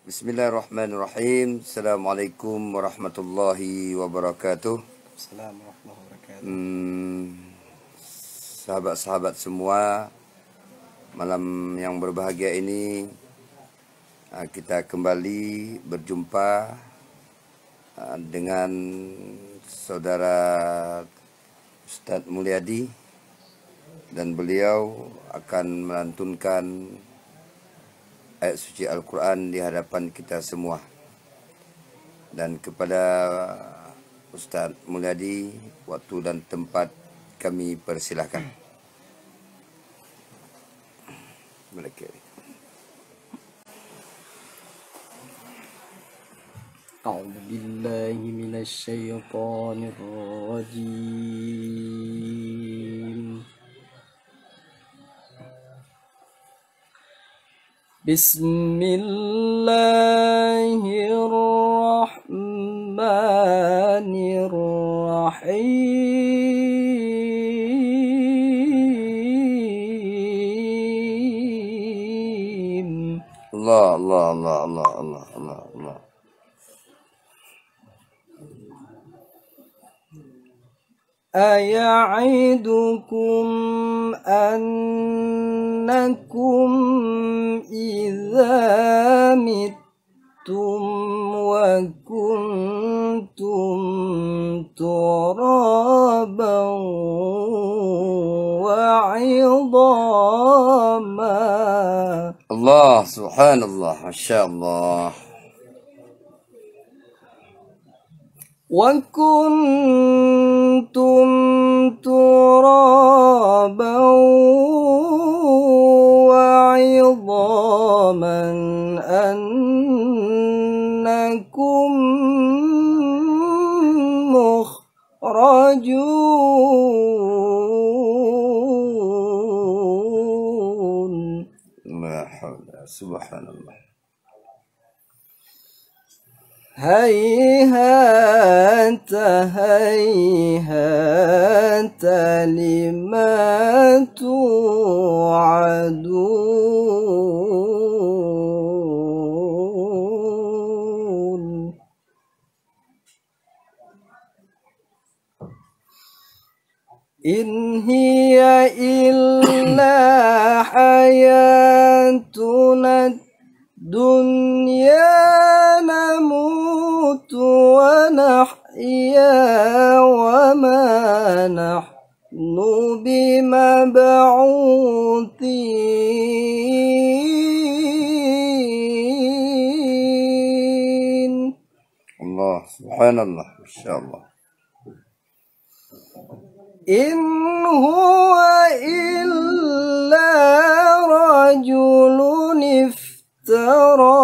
Bismillahirrahmanirrahim. Assalamualaikum warahmatullahi wabarakatuh. Assalamualaikum warahmatullahi wabarakatuh. Sahabat-sahabat semua, malam yang berbahagia ini kita kembali berjumpa dengan saudara Ustadz Mulyadi, dan beliau akan melantunkan ayat suci Al-Quran di hadapan kita semua. Dan kepada Ustadz Mulyadi, waktu dan tempat kami persilahkan. A'udzu billahi minasy syaithanir rajim. Bismillahirrahmanirrahim. Allah. أيعدكم أنكم إذا متم وكنتم ترابا وعظاما. Allah, subhanallah, masya Allah. وكنتم ترابا وعظاما أنكم مخرجون. La haula, subhanallah. هيهات هيهات لما توعدون. إن هي إلا حياتنا الدنيا نموت ونحيا وما نحن بمبعوثين. Allah, subhanallah, masya Allah. إن هو إلا رجل افترى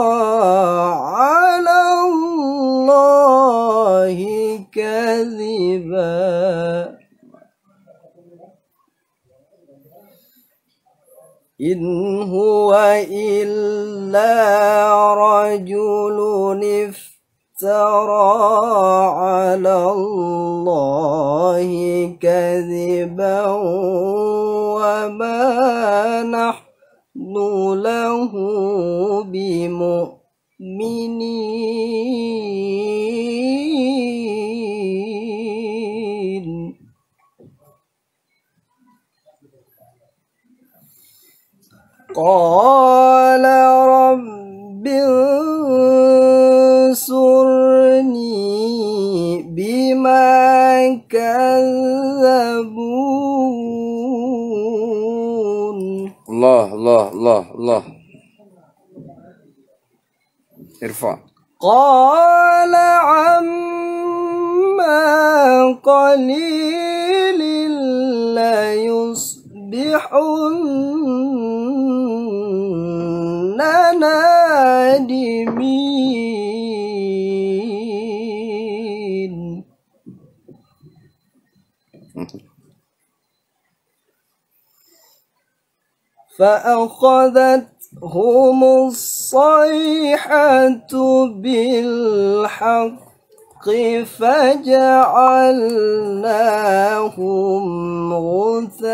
على الله كذبا. إن هو إلا رجل افترى على الله كذبا وما نحن له بمؤمنين. قال رب انصرني بما كذبون. Allah. Irfa. قال عما قليل ليصبحن نادمين. فأخذتهم الصيحة بالحق فجعلناهم غثاء.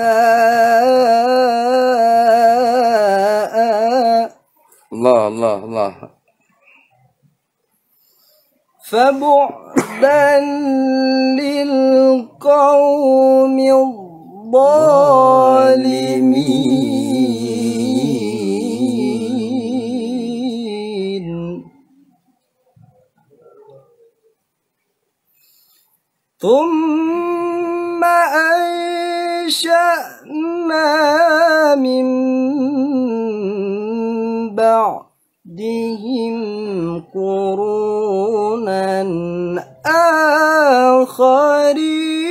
Allah. فبعدا للقوم الظالمين ثم أنشأنا من بعدهم قرونا آخرين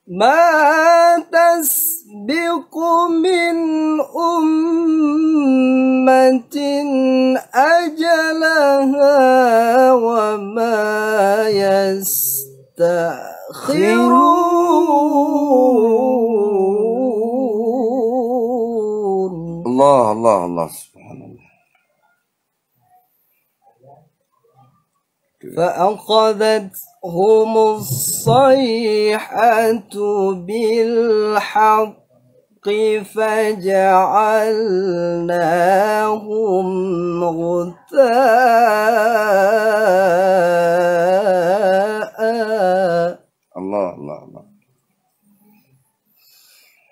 ما تسبق من أمة أجلها وما يستأخرون الله الله الله subhanallah. فأخذتهم الصيحة بالحق فجعلناهم غثاء Allah Allah Allah.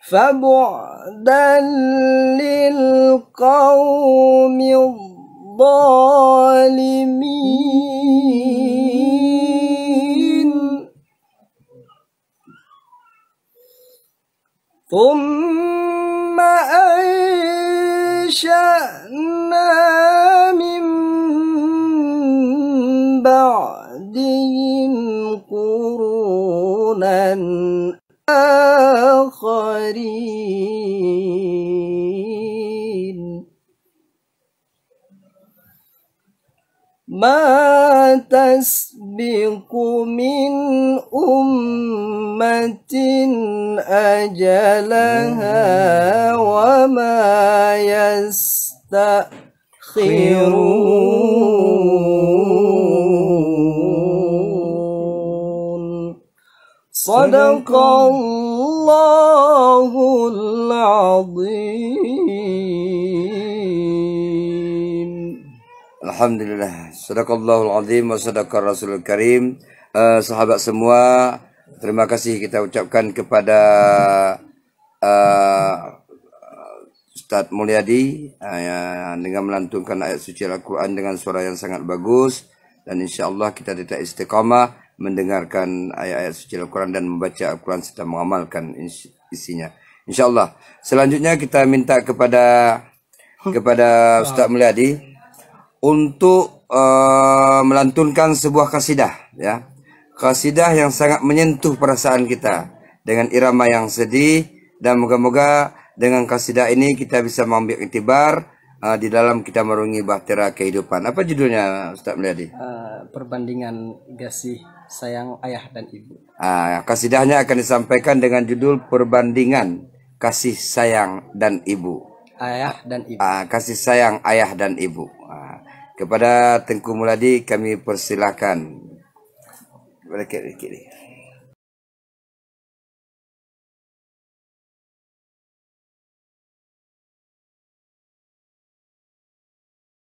فبعدا للقوم الظالمين ثم أنشأنا من بعدهم قرونا آخرين ما تسبق من أمة أجلها وما يستأخرون صدق الله العظيم. Alhamdulillah, sadaqallahul azim wa sadaqar rasulul karim. Sahabat semua, terima kasih kita ucapkan kepada Ustaz Mulyadi dengan melantunkan ayat suci Al-Quran dengan suara yang sangat bagus, dan insyaallah kita tetap istiqamah mendengarkan ayat-ayat suci Al-Quran dan membaca Al-Quran serta mengamalkan isinya. InsyaAllah. Selanjutnya kita minta kepada Ustaz Mulyadi untuk melantunkan sebuah kasidah, ya. Kasidah yang sangat menyentuh perasaan kita dengan irama yang sedih, dan moga-moga dengan kasidah ini kita bisa mengambil iktibar di dalam kita merungi bahtera kehidupan. Apa judulnya, Ustaz Mulyadi? Perbandingan kasih sayang ayah dan ibu. Kasidahnya akan disampaikan dengan judul Perbandingan Kasih Sayang dan Ibu. Ayah dan ibu. Kasih sayang ayah dan ibu. Kepada Tengku Mulyadi kami persilakan. Kepada kiri.